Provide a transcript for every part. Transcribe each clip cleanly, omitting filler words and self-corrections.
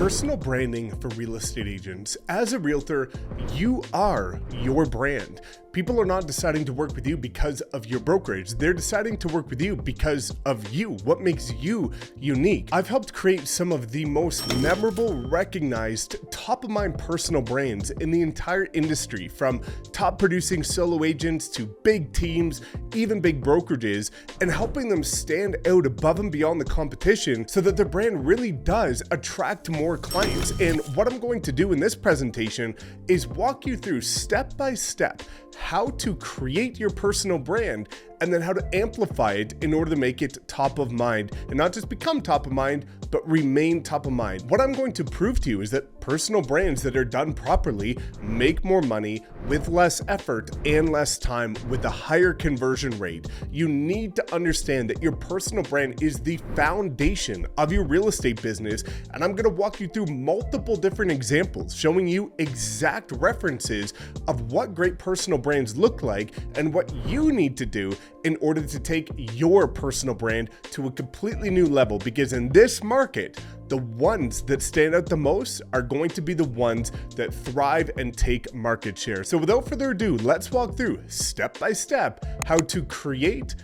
Personal branding for real estate agents. As a realtor, you are your brand. People are not deciding to work with you because of your brokerage. They're deciding to work with you because of you, what makes you unique. I've helped create some of the most memorable, recognized, top-of-mind personal brands in the entire industry, from top producing solo agents to big teams, even big brokerages, and helping them stand out above and beyond the competition so that their brand really does attract more clients. And what I'm going to do in this presentation is walk you through step by step how to create your personal brand and then how to amplify it in order to make it top of mind, and not just become top of mind, but remain top of mind. What I'm going to prove to you is that personal brands that are done properly make more money with less effort and less time with a higher conversion rate. You need to understand that your personal brand is the foundation of your real estate business, and I'm going to walk you through multiple different examples showing you exact references of what great personal brands look like and what you need to do in order to take your personal brand to a completely new level. Because in this market, the ones that stand out the most are going to be the ones that thrive and take market share. So without further ado, let's walk through step by step how to create,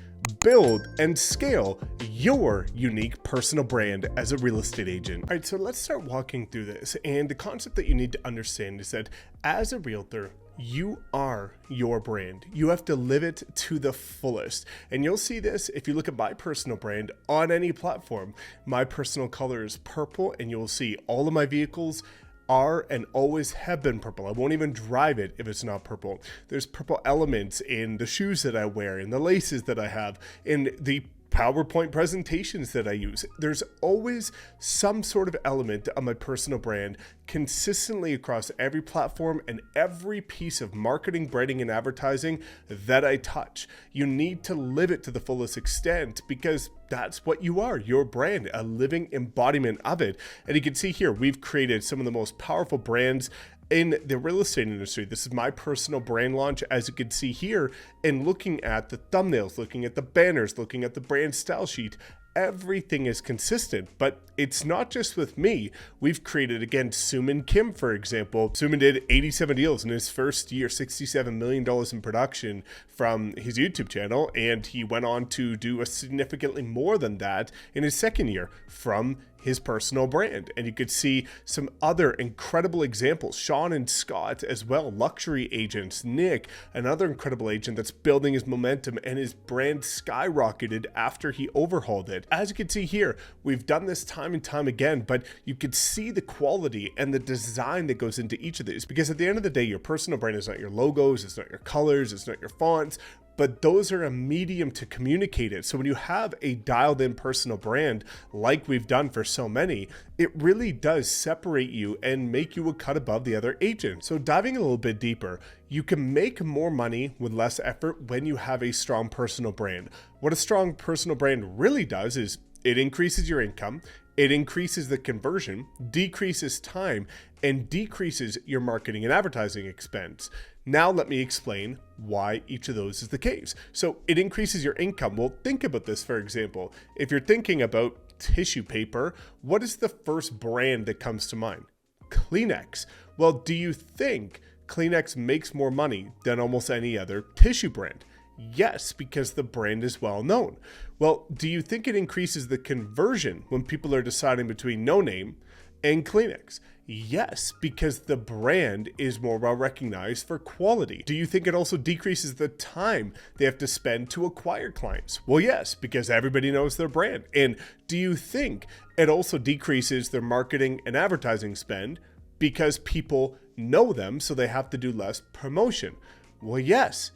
build, and scale your unique personal brand as a real estate agent. All right, so let's start walking through this. And the concept that you need to understand is that as a realtor, you are your brand. You have to live it to the fullest. And you'll see this if you look at my personal brand on any platform. My personal color is purple, and you'll see all of my vehicles are and always have been purple. I won't even drive it if it's not purple. There's purple elements in the shoes that I wear, in the laces that I have, in the PowerPoint presentations that I use. There's always some sort of element of my personal brand consistently across every platform and every piece of marketing, branding, and advertising that I touch. You need to live it to the fullest extent because that's what you are, your brand, a living embodiment of it. And you can see here, we've created some of the most powerful brands in the real estate industry. This is my personal brand launch, as you can see here, and looking at the thumbnails, looking at the banners, looking at the brand style sheet, everything is consistent. But it's not just with me. We've created, again, Suman Kim, for example. Suman did 87 deals in his first year, $67 million in production from his YouTube channel, and he went on to do a significantly more than that in his second year from his personal brand. And you could see some other incredible examples. Sean and Scott as well, luxury agents. Nick, another incredible agent that's building his momentum, and his brand skyrocketed after he overhauled it. As you can see here, we've done this time and time again, but you could see the quality and the design that goes into each of these, because at the end of the day, your personal brand is not your logos, it's not your colors, it's not your fonts, but those are a medium to communicate it. So when you have a dialed in personal brand like we've done for so many, it really does separate you and make you a cut above the other agents. So diving a little bit deeper, you can make more money with less effort when you have a strong personal brand. What a strong personal brand really does is it increases your income, it increases the conversion, decreases time, and decreases your marketing and advertising expense. Now let me explain why each of those is the case. So it increases your income. Well, think about this, for example. If you're thinking about tissue paper, what is the first brand that comes to mind? Kleenex. Well, do you think Kleenex makes more money than almost any other tissue brand? Yes, because the brand is well known. Well, do you think it increases the conversion when people are deciding between No Name and Kleenex? Yes, because the brand is more well recognized for quality. Do you think it also decreases the time they have to spend to acquire clients? Well, yes, because everybody knows their brand. And do you think it also decreases their marketing and advertising spend because people know them, so they have to do less promotion? Well, yes.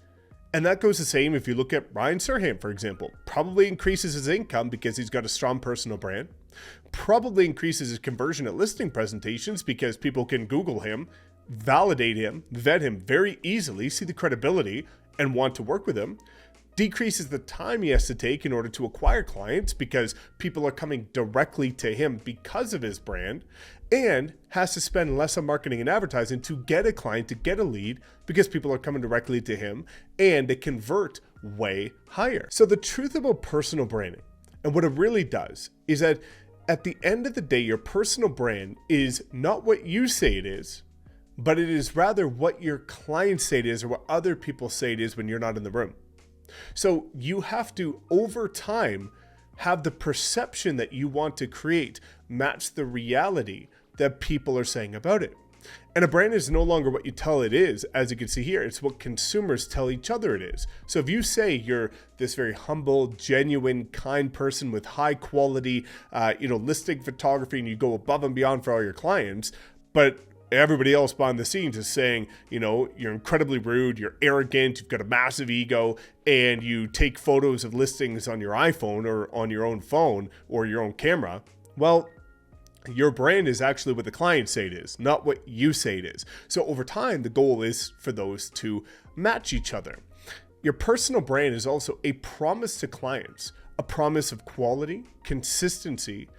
And that goes the same if you look at Ryan Serhant, for example. Probably increases his income because he's got a strong personal brand. Probably increases his conversion at listing presentations because people can Google him, validate him, vet him very easily, see the credibility, and want to work with him. Decreases the time he has to take in order to acquire clients because people are coming directly to him because of his brand, and has to spend less on marketing and advertising to get a client, to get a lead, because people are coming directly to him, and they convert way higher. So the truth about personal branding and what it really does is that at the end of the day, your personal brand is not what you say it is, but it is rather what your clients say it is or what other people say it is when you're not in the room. So you have to, over time, have the perception that you want to create match the reality that people are saying about it. And a brand is no longer what you tell it is, as you can see here. It's what consumers tell each other it is. So if you say you're this very humble, genuine, kind person with high quality, listing photography, and you go above and beyond for all your clients, but everybody else behind the scenes is saying, you're incredibly rude, you're arrogant, you've got a massive ego, and you take photos of listings on your iPhone or on your own phone or your own camera, well, your brand is actually what the clients say it is, not what you say it is. So over time, the goal is for those to match each other. Your personal brand is also a promise to clients, a promise of quality, consistency,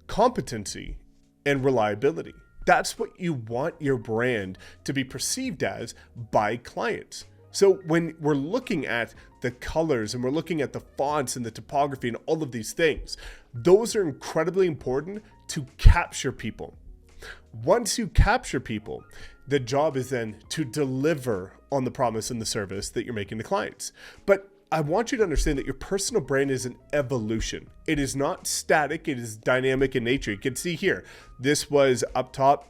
competency, and reliability. That's what you want your brand to be perceived as by clients. So when we're looking at the colors and we're looking at the fonts and the typography and all of these things, those are incredibly important to capture people. Once you capture people, the job is then to deliver on the promise and the service that you're making to clients. But I want you to understand that your personal brand is an evolution. It is not static, it is dynamic in nature. You can see here, this was up top,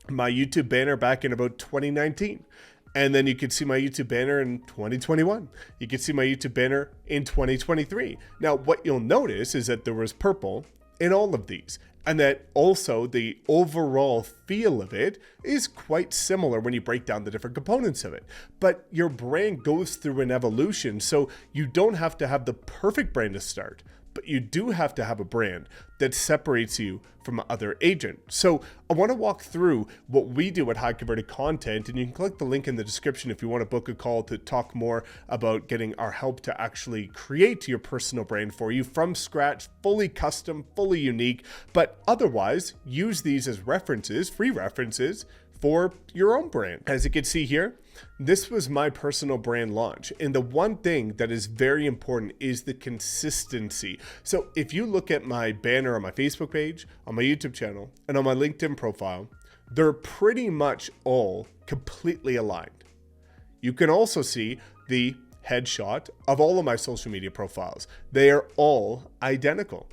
my YouTube banner back in about 2019. And then you can see my YouTube banner in 2021. You can see my YouTube banner in 2023. Now, what you'll notice is that there was purple in all of these. And that also the overall feel of it is quite similar when you break down the different components of it. But your brand goes through an evolution, so you don't have to have the perfect brand to start, but you do have to have a brand that separates you from other agents. So I want to walk through what we do at High Converted Content, and you can click the link in the description if you want to book a call to talk more about getting our help to actually create your personal brand for you from scratch, fully custom, fully unique, but otherwise use these as references, free references for your own brand. As you can see here, this was my personal brand launch. And the one thing that is very important is the consistency. So if you look at my banner on my Facebook page, on my YouTube channel, and on my LinkedIn profile, they're pretty much all completely aligned. You can also see the headshot of all of my social media profiles. They are all identical.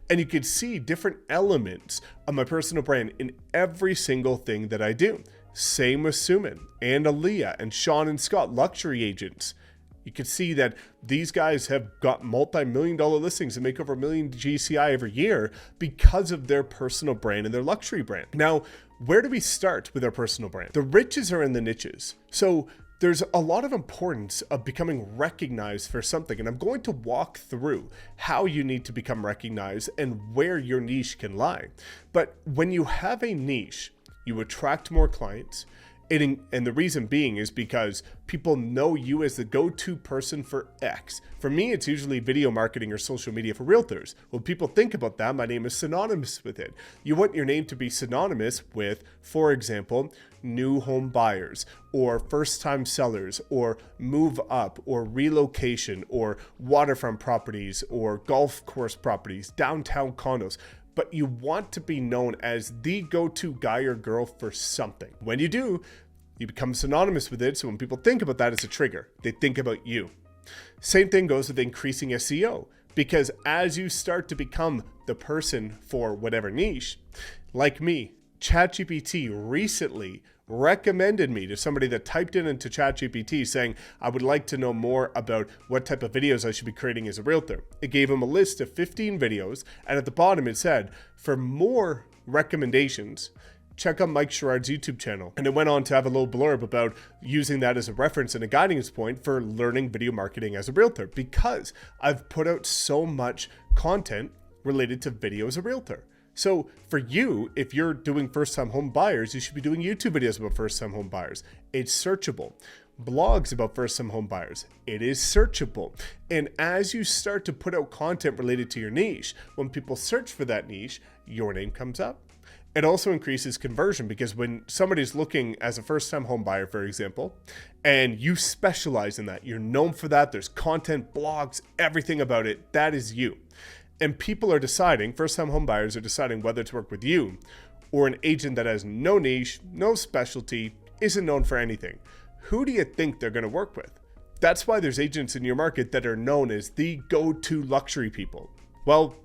And you can see different elements of my personal brand in every single thing that I do. Same with Suman and Aaliyah and Sean and Scott, luxury agents. You can see that these guys have got multi-million-dollar listings and make over $1 million GCI every year because of their personal brand and their luxury brand. Now, where do we start with our personal brand? The riches are in the niches. So there's a lot of importance of becoming recognized for something, and I'm going to walk through how you need to become recognized and where your niche can lie. But when you have a niche, you attract more clients, and the reason being is because people know you as the go-to person for X. For me, it's usually video marketing or social media for realtors. When people think about that, my name is synonymous with it. You want your name to be synonymous with, for example, new home buyers or first-time sellers or move up or relocation or waterfront properties or golf course properties, downtown condos. But you want to be known as the go-to guy or girl for something. When you do, you become synonymous with it. So when people think about that as a trigger, they think about you. Same thing goes with increasing SEO, because as you start to become the person for whatever niche, like me, ChatGPT recently recommended me to somebody that typed into ChatGPT saying, I would like to know more about what type of videos I should be creating as a realtor. It gave him a list of 15 videos, and at the bottom it said, for more recommendations, check out Mike Sherrard's YouTube channel. And it went on to have a little blurb about using that as a reference and a guiding point for learning video marketing as a realtor, because I've put out so much content related to video as a realtor. So for you, if you're doing first-time home buyers, you should be doing YouTube videos about first-time home buyers. It's searchable. Blogs about first-time home buyers. It is searchable. And as you start to put out content related to your niche, when people search for that niche, your name comes up. It also increases conversion, because when somebody's looking as a first-time home buyer, for example, and you specialize in that, you're known for that, there's content, blogs, everything about it, that is you. And people are deciding, first-time home buyers are deciding whether to work with you or an agent that has no niche, no specialty, isn't known for anything. Who do you think they're going to work with? That's why there's agents in your market that are known as the go-to luxury people. Well,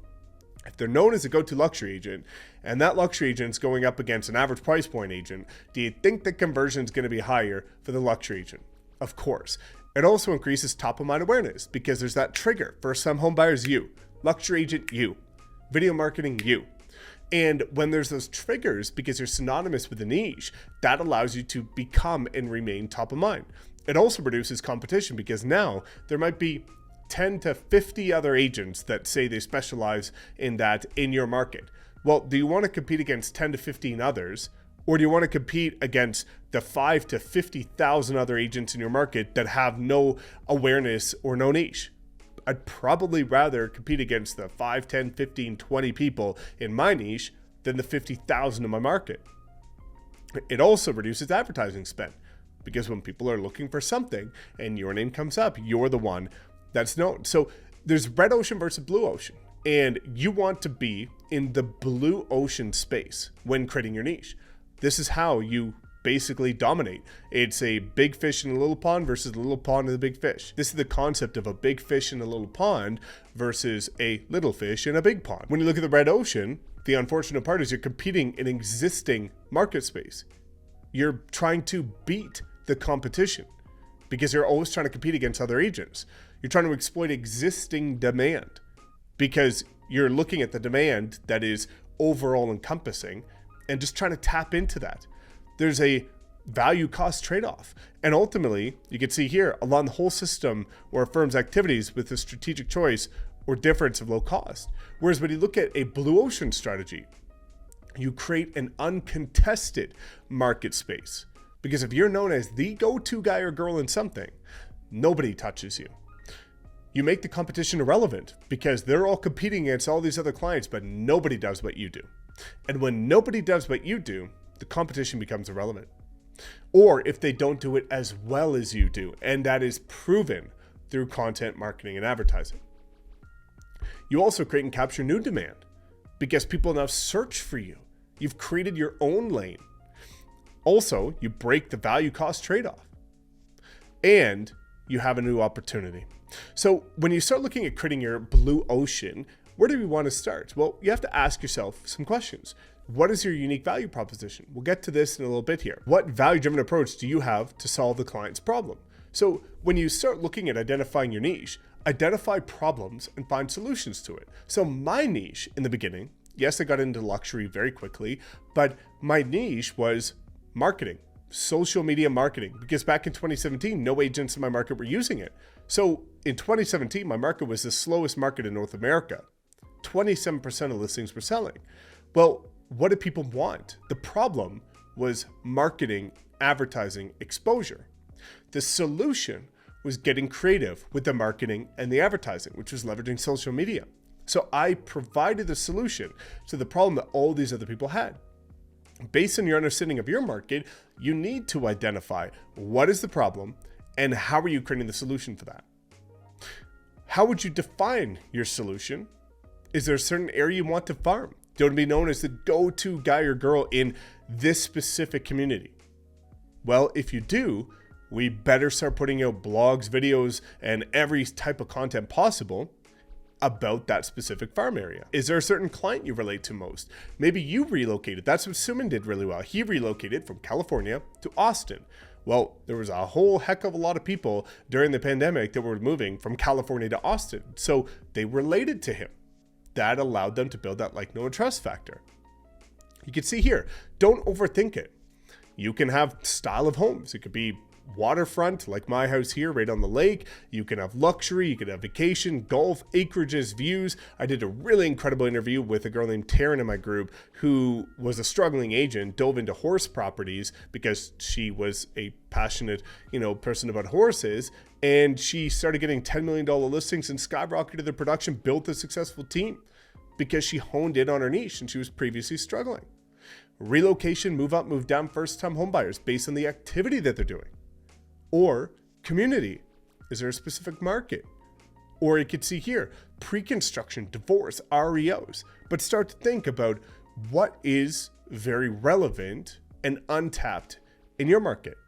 if they're known as a go-to luxury agent, and that luxury agent's going up against an average price point agent, do you think the conversion is going to be higher for the luxury agent? Of course. It also increases top-of-mind awareness because there's that trigger. First-time home buyers, you. Luxury agent, you. Video marketing, you. And when there's those triggers, because you're synonymous with the niche, that allows you to become and remain top of mind. It also reduces competition because now there might be 10 to 50 other agents that say they specialize in that in your market. Well, do you want to compete against 10 to 15 others, or do you want to compete against the 5 to 50,000 other agents in your market that have no awareness or no niche? I'd probably rather compete against the 5, 10, 15, 20 people in my niche than the 50,000 in my market. It also reduces advertising spend because when people are looking for something and your name comes up, you're the one that's known. So there's red ocean versus blue ocean, and you want to be in the blue ocean space when creating your niche. This is how you basically dominate. It's a big fish in a little pond versus a little pond in a big fish. This is the concept of a big fish in a little pond versus a little fish in a big pond. When you look at the red ocean, the unfortunate part is you're competing in existing market space. You're trying to beat the competition because you're always trying to compete against other agents. You're trying to exploit existing demand because you're looking at the demand that is overall encompassing and just trying to tap into that. There's a value cost trade-off. And ultimately, you can see here along the whole system or a firm's activities with a strategic choice or difference of low cost. Whereas when you look at a blue ocean strategy, you create an uncontested market space. Because if you're known as the go-to guy or girl in something, nobody touches you. You make the competition irrelevant because they're all competing against all these other clients, but nobody does what you do. And when nobody does what you do, the competition becomes irrelevant. Or if they don't do it as well as you do, and that is proven through content marketing and advertising. You also create and capture new demand because people now search for you. You've created your own lane. Also, you break the value cost trade-off and you have a new opportunity. So when you start looking at creating your blue ocean, where do we want to start? Well, you have to ask yourself some questions. What is your unique value proposition? We'll get to this in a little bit here. What value-driven approach do you have to solve the client's problem? So when you start looking at identifying your niche, identify problems and find solutions to it. So my niche in the beginning, yes, I got into luxury very quickly, but my niche was marketing, social media marketing, because back in 2017, no agents in my market were using it. So in 2017, my market was the slowest market in North America. 27% of listings were selling. Well, what did people want? The problem was marketing, advertising, exposure. The solution was getting creative with the marketing and the advertising, which was leveraging social media. So I provided the solution to the problem that all these other people had. Based on your understanding of your market, you need to identify what is the problem and how are you creating the solution for that. How would you define your solution? Is there a certain area you want to farm? Do you want to be known as the go-to guy or girl in this specific community? Well, if you do, we better start putting out blogs, videos, and every type of content possible about that specific farm area. Is there a certain client you relate to most? Maybe you relocated. That's what Suman did really well. He relocated from California to Austin. Well, there was a whole heck of a lot of people during the pandemic that were moving from California to Austin. So they related to him. That allowed them to build that like, know, and trust factor. You can see here, don't overthink it. You can have style of homes. It could be waterfront, like my house here, right on the lake. You can have luxury, you can have vacation, golf, acreages, views. I did a really incredible interview with a girl named Taryn in my group who was a struggling agent, dove into horse properties because she was a passionate, person about horses. And she started getting $10 million listings and skyrocketed the production, built a successful team because she honed in on her niche and she was previously struggling. Relocation, move up, move down, first-time homebuyers based on the activity that they're doing. Or community. Is there a specific market? Or you could see here, pre-construction, divorce, REOs, but start to think about what is very relevant and untapped in your market.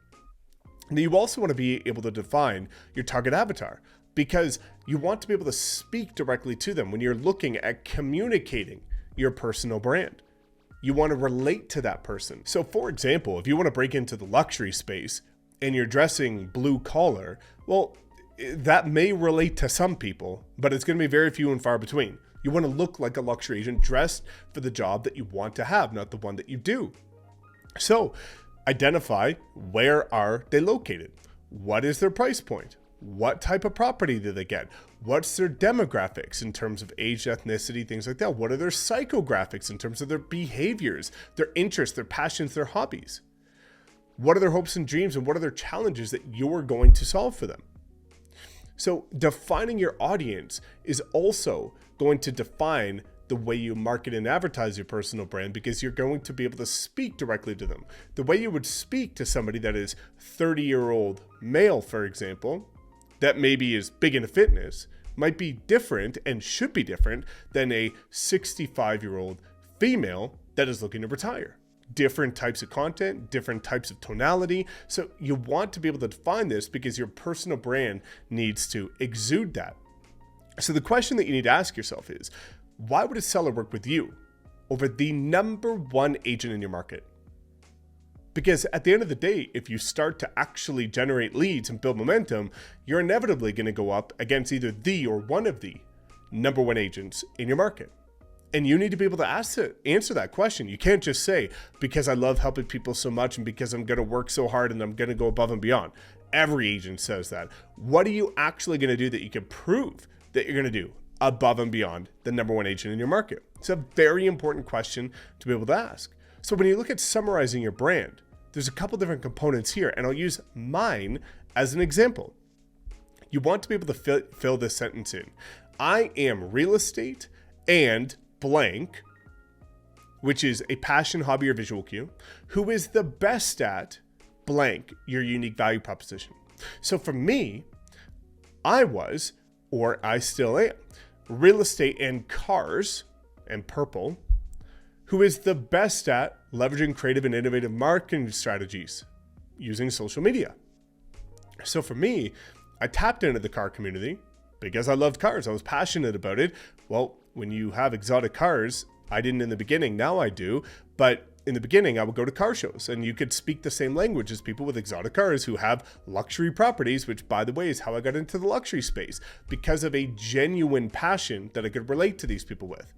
Now, you also want to be able to define your target avatar because you want to be able to speak directly to them when you're looking at communicating your personal brand. You want to relate to that person. So for example, if you want to break into the luxury space and you're dressing blue collar, well, that may relate to some people, but it's going to be very few and far between. You want to look like a luxury agent dressed for the job that you want to have, not the one that you do. So identify, where are they located? What is their price point? What type of property do they get? What's their demographics in terms of age, ethnicity, things like that? What are their psychographics in terms of their behaviors, their interests, their passions, their hobbies? What are their hopes and dreams, and what are their challenges that you're going to solve for them? So defining your audience is also going to define the way you market and advertise your personal brand, because you're going to be able to speak directly to them. The way you would speak to somebody that is 30-year-old male, for example, that maybe is big into fitness, might be different and should be different than a 65-year-old female that is looking to retire. Different types of content, different types of tonality. So you want to be able to define this because your personal brand needs to exude that. So the question that you need to ask yourself is, why would a seller work with you over the number one agent in your market? Because at the end of the day, if you start to actually generate leads and build momentum, you're inevitably going to go up against either the or one of the number one agents in your market. And you need to be able to answer that question. You can't just say, because I love helping people so much and because I'm going to work so hard and I'm going to go above and beyond. Every agent says that. What are you actually going to do that you can prove that you're going to do above and beyond the number one agent in your market? It's a very important question to be able to ask. So when you look at summarizing your brand, there's a couple different components here, and I'll use mine as an example. You want to be able to fill this sentence in. I am real estate and blank, which is a passion, hobby, or visual cue, who is the best at blank, your unique value proposition. So for me, I was, or I still am, real estate and cars, and purple, who is the best at leveraging creative and innovative marketing strategies using social media. So for me, I tapped into the car community because I loved cars. I was passionate about it. Well, when you have exotic cars, I didn't in the beginning, now I do, but in the beginning I would go to car shows and you could speak the same language as people with exotic cars who have luxury properties, which by the way is how I got into the luxury space, because of a genuine passion that I could relate to these people with.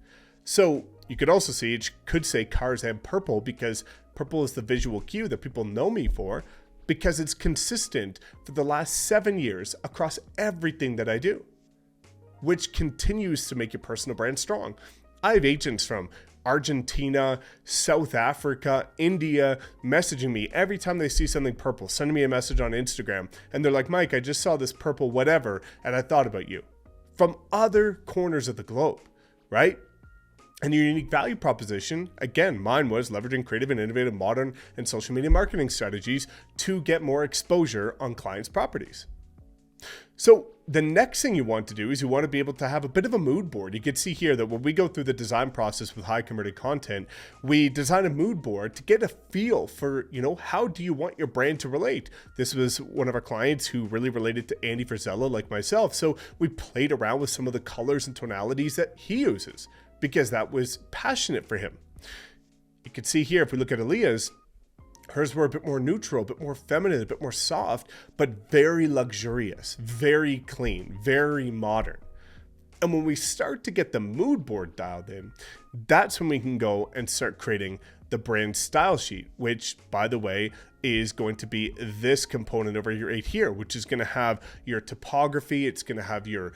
So you could also see, it could say cars and purple because purple is the visual cue that people know me for, because it's consistent for the last 7 years across everything that I do, which continues to make your personal brand strong. I have agents from Argentina, South Africa, India messaging me every time they see something purple, sending me a message on Instagram. And they're like, Mike, I just saw this purple whatever, and I thought about you. From other corners of the globe, right? And your unique value proposition, again, mine was leveraging creative and innovative modern and social media marketing strategies to get more exposure on clients' properties. So the next thing you want to do is you want to be able to have a bit of a mood board. You can see here that when we go through the design process with high converted content, we design a mood board to get a feel for, how do you want your brand to relate? This was one of our clients who really related to Andy Frisella, like myself. So we played around with some of the colors and tonalities that he uses because that was passionate for him. You can see here, if we look at Aaliyah's, hers were a bit more neutral, a bit more feminine, a bit more soft, but very luxurious, very clean, very modern. And when we start to get the mood board dialed in, that's when we can go and start creating the brand style sheet, which, by the way, is going to be this component over right here, which is going to have your topography. It's going to have your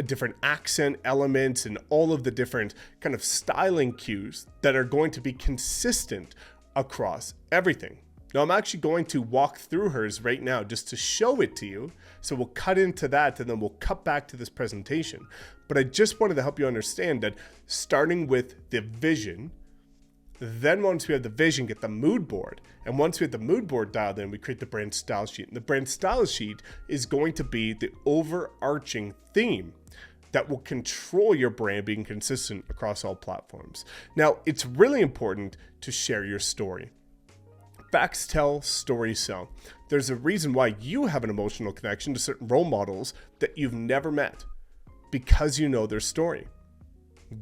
different accent elements and all of the different kind of styling cues that are going to be consistent across everything. Now I'm actually going to walk through hers right now just to show it to you. So we'll cut into that and then we'll cut back to this presentation. But I just wanted to help you understand that starting with the vision, then once we have the vision, get the mood board. And once we have the mood board dialed in, we create the brand style sheet. And the brand style sheet is going to be the overarching theme that will control your brand being consistent across all platforms. Now, it's really important to share your story. Facts tell, stories sell. There's a reason why you have an emotional connection to certain role models that you've never met, because you know their story.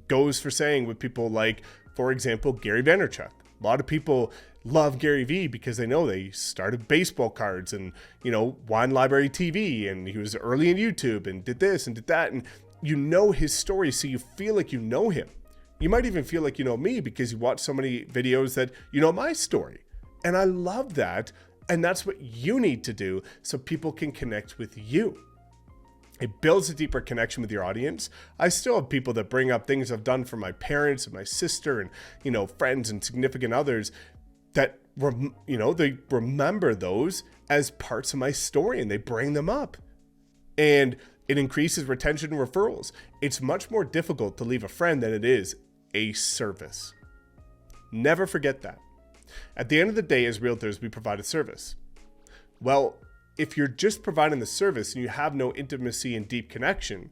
Goes for saying with people like, for example, Gary Vaynerchuk. A lot of people love Gary V because they know they started baseball cards and, Wine Library TV, and he was early in YouTube and did this and did that. And you know his story, so you feel like you know him. You might even feel like you know me because you watch so many videos that you know my story. And I love that. And that's what you need to do so people can connect with you. It builds a deeper connection with your audience. I still have people that bring up things I've done for my parents and my sister and, friends and significant others that, they remember those as parts of my story and they bring them up. And it increases retention and referrals. It's much more difficult to leave a friend than it is a service. Never forget that. At the end of the day, as realtors, we provide a service. Well, if you're just providing the service and you have no intimacy and deep connection,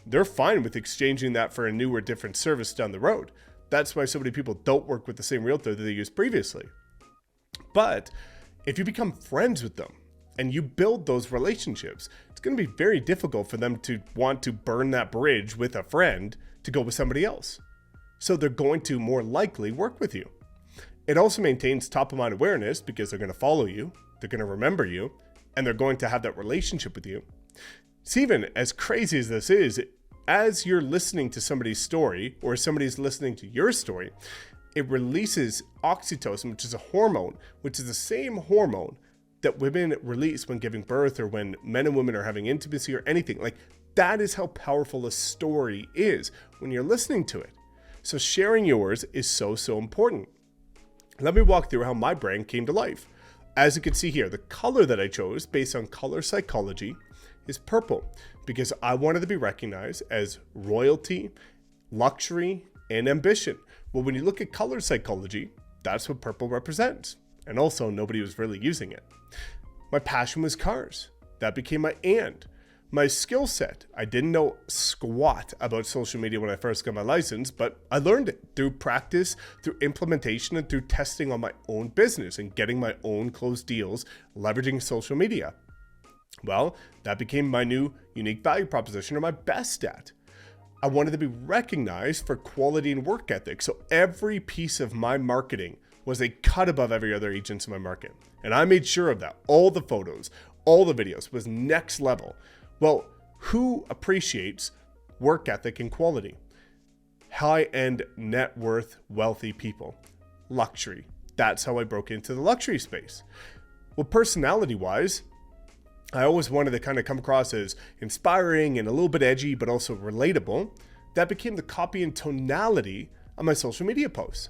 they're fine with exchanging that for a new or different service down the road. That's why so many people don't work with the same realtor that they used previously. But if you become friends with them and you build those relationships, it's going to be very difficult for them to want to burn that bridge with a friend to go with somebody else. So they're going to more likely work with you. It also maintains top of mind awareness because they're going to follow you, they're going to remember you, and they're going to have that relationship with you. It's even as crazy as this is, as you're listening to somebody's story or somebody's listening to your story, it releases oxytocin, which is a hormone, which is the same hormone that women release when giving birth or when men and women are having intimacy or anything. Like, that is how powerful a story is when you're listening to it. So sharing yours is so important. Let me walk through how my brand came to life. As you can see here, the color that I chose based on color psychology is purple because I wanted to be recognized as royalty, luxury, and ambition. Well, when you look at color psychology, that's what purple represents. And also, nobody was really using it. My passion was cars. That became my and. My skill set, I didn't know squat about social media when I first got my license, but I learned it through practice, through implementation, and through testing on my own business and getting my own closed deals, leveraging social media. Well, that became my new unique value proposition, or my best stat. I wanted to be recognized for quality and work ethic. So every piece of my marketing was a cut above every other agent in my market. And I made sure of that. All the photos, all the videos was next level. Well, who appreciates work ethic and quality? High-end, net worth, wealthy people. Luxury. That's how I broke into the luxury space. Well, personality-wise, I always wanted to kind of come across as inspiring and a little bit edgy, but also relatable. That became the copy and tonality of my social media posts.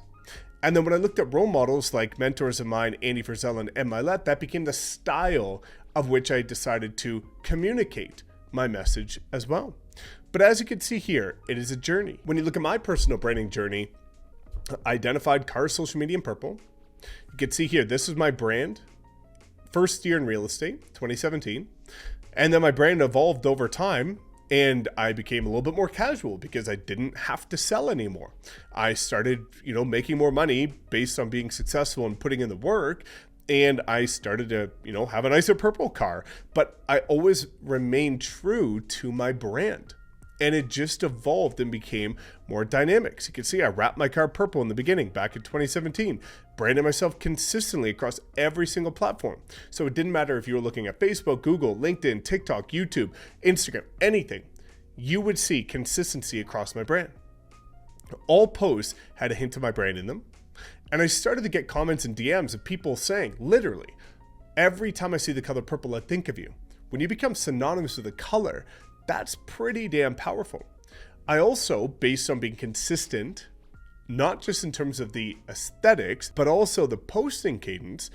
And then when I looked at role models like mentors of mine, Andy Frisell and Ed Milet, that became the style of which I decided to communicate my message as well. But as you can see here, it is a journey. When you look at my personal branding journey, I identified car social media in purple. You can see here, this is my brand. First year in real estate, 2017. And then my brand evolved over time and I became a little bit more casual because I didn't have to sell anymore. I started, making more money based on being successful and putting in the work. And I started to, have a nicer purple car, but I always remained true to my brand. And it just evolved and became more dynamic. So you can see I wrapped my car purple in the beginning back in 2017, branded myself consistently across every single platform. So it didn't matter if you were looking at Facebook, Google, LinkedIn, TikTok, YouTube, Instagram, anything, you would see consistency across my brand. All posts had a hint of my brand in them. And I started to get comments and DMs of people saying, literally, every time I see the color purple, I think of you. When you become synonymous with the color, that's pretty damn powerful. I also, based on being consistent, not just in terms of the aesthetics, but also the posting cadence,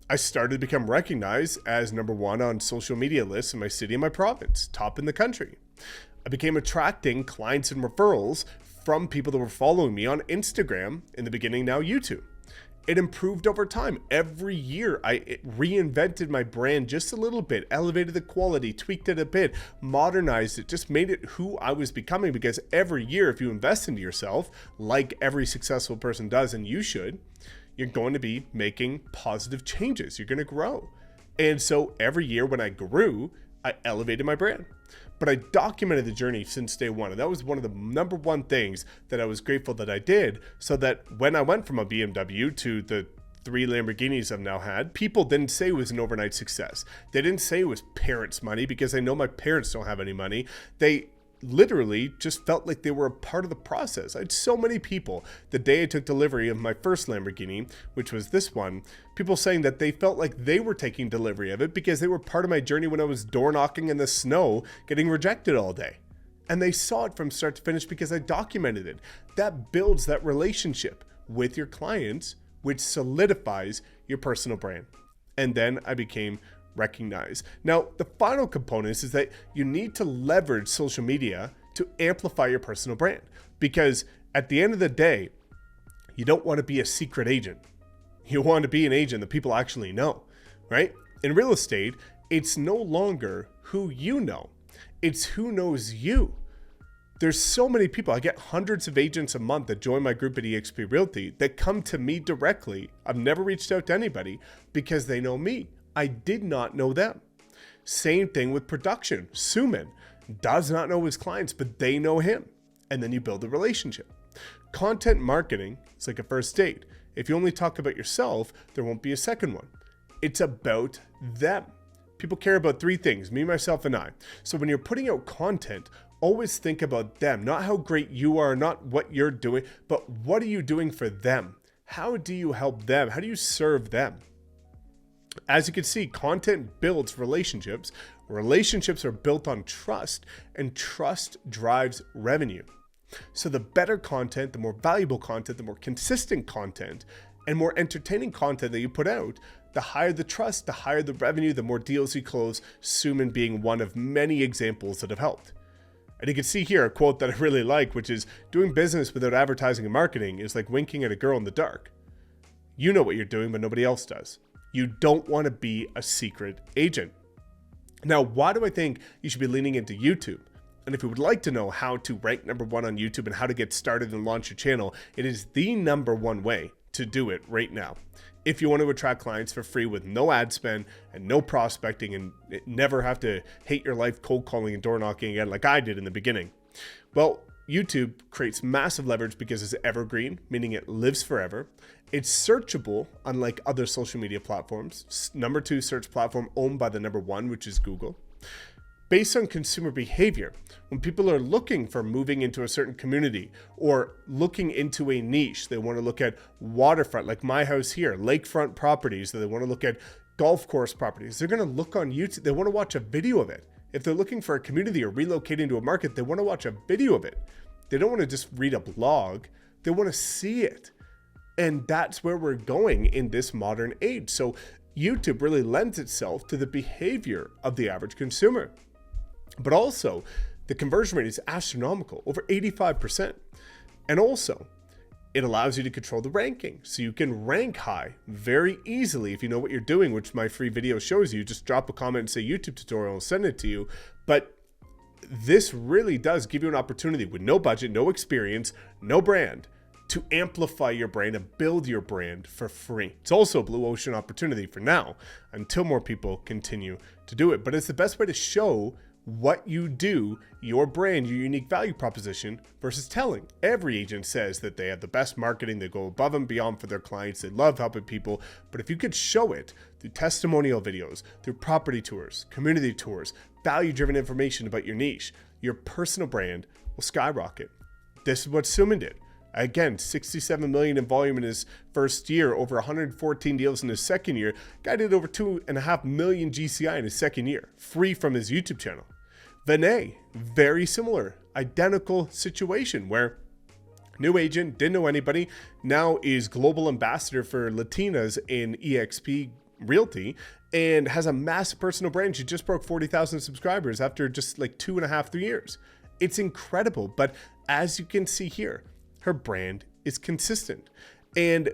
I started to become recognized as number one on social media lists in my city and my province, top in the country. I became attracting clients and referrals from people that were following me on Instagram in the beginning, now YouTube. It improved over time. Every year, I reinvented my brand just a little bit, elevated the quality, tweaked it a bit, modernized it, just made it who I was becoming. Because every year, if you invest into yourself, like every successful person does, and you should, you're going to be making positive changes. You're going to grow. And so every year when I grew, I elevated my brand. But I documented the journey since day one. And that was one of the number one things that I was grateful that I did, so that when I went from a BMW to the 3 Lamborghinis I've now had, people didn't say it was an overnight success. They didn't say it was parents' money, because I know my parents don't have any money. They literally just felt like they were a part of the process. I had so many people the day I took delivery of my first Lamborghini, which was this one, people saying that they felt like they were taking delivery of it because they were part of my journey when I was door knocking in the snow, getting rejected all day. And they saw it from start to finish because I documented it. That builds that relationship with your clients, which solidifies your personal brand. And then I became recognized. Now, the final component is that you need to leverage social media to amplify your personal brand, because at the end of the day, you don't want to be a secret agent. You want to be an agent that people actually know, right? In real estate, it's no longer who you know, it's who knows you. There's so many people. I get hundreds of agents a month that join my group at eXp Realty that come to me directly. I've never reached out to anybody because they know me. I did not know them. Same thing with production. Suman does not know his clients, but they know him. And then you build a relationship. Content marketing is like a first date. If you only talk about yourself, there won't be a second one. It's about them. People care about 3 things: me, myself, and I. So when you're putting out content, always think about them, not how great you are, not what you're doing, but what are you doing for them? How do you help them? How do you serve them? As you can see, content builds relationships. Relationships are built on trust, and trust drives revenue. So the better content, the more valuable content, the more consistent content, and more entertaining content that you put out, the higher the trust, the higher the revenue, the more deals you close, Suman being one of many examples that have helped. And you can see here a quote that I really like, which is, doing business without advertising and marketing is like winking at a girl in the dark. You know what you're doing, but nobody else does. You don't want to be a secret agent. Now, why do I think you should be leaning into YouTube? And if you would like to know how to rank number 1 on YouTube and how to get started and launch your channel, it is the number 1 way to do it right now. If you want to attract clients for free with no ad spend and no prospecting, and never have to hate your life cold calling and door knocking again like I did in the beginning. Well, YouTube creates massive leverage because it's evergreen, meaning it lives forever. It's searchable, unlike other social media platforms. Number 2 search platform owned by the number 1, which is Google. Based on consumer behavior, when people are looking for moving into a certain community or looking into a niche, they want to look at waterfront, like my house here, lakefront properties, they want to look at golf course properties. They're going to look on YouTube. They want to watch a video of it. If they're looking for a community or relocating to a market, they want to watch a video of it. They don't want to just read a blog. They want to see it. And that's where we're going in this modern age. So YouTube really lends itself to the behavior of the average consumer. But also, the conversion rate is astronomical, over 85%. And also, it allows you to control the ranking. So you can rank high very easily if you know what you're doing, which my free video shows you. Just drop a comment and say YouTube tutorial and send it to you. But this really does give you an opportunity with no budget, no experience, no brand, to amplify your brand and build your brand for free. It's also a blue ocean opportunity for now, until more people continue to do it. But it's the best way to show what you do, your brand, your unique value proposition, versus telling. Every agent says that they have the best marketing, they go above and beyond for their clients, they love helping people. But if you could show it through testimonial videos, through property tours, community tours, value-driven information about your niche, your personal brand will skyrocket. This is what Suman did. Again, 67 million in volume in his first year, over 114 deals in his second year. Guy did over 2.5 million GCI in his second year, free from his YouTube channel. Vinay, very similar, identical situation where new agent, didn't know anybody, now is global ambassador for Latinas in eXp Realty and has a massive personal brand. She just broke 40,000 subscribers after just like 2.5-3 years. It's incredible. But as you can see here, her brand is consistent. And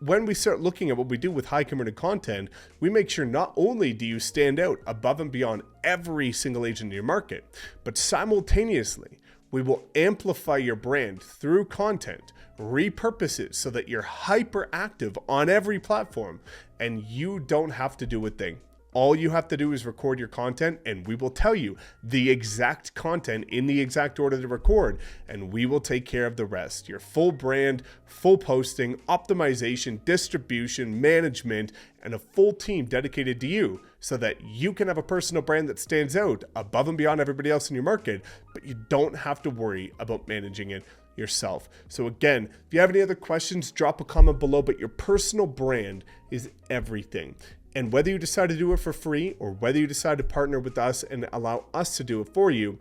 when we start looking at what we do with high converted content, we make sure not only do you stand out above and beyond every single agent in your market, but simultaneously, we will amplify your brand through content, repurpose it so that you're hyper active on every platform and you don't have to do a thing. All you have to do is record your content and we will tell you the exact content in the exact order to record, and we will take care of the rest. Your full brand, full posting, optimization, distribution, management, and a full team dedicated to you so that you can have a personal brand that stands out above and beyond everybody else in your market, but you don't have to worry about managing it yourself. So again, if you have any other questions, drop a comment below, but your personal brand is everything. And whether you decide to do it for free or whether you decide to partner with us and allow us to do it for you,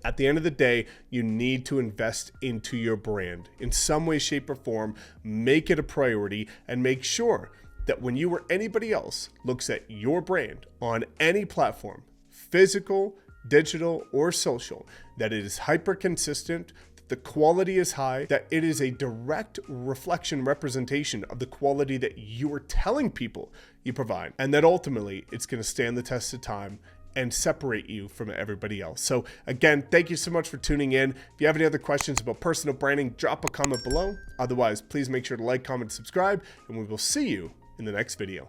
at the end of the day, you need to invest into your brand in some way, shape, or form. Make it a priority and make sure that when you or anybody else looks at your brand on any platform, physical, digital, or social, that it is hyper consistent, the quality is high, that it is a direct reflection, representation of the quality that you are telling people you provide, and that ultimately it's going to stand the test of time and separate you from everybody else. So again, thank you so much for tuning in. If you have any other questions about personal branding, drop a comment below. Otherwise, please make sure to like, comment, subscribe, and we will see you in the next video.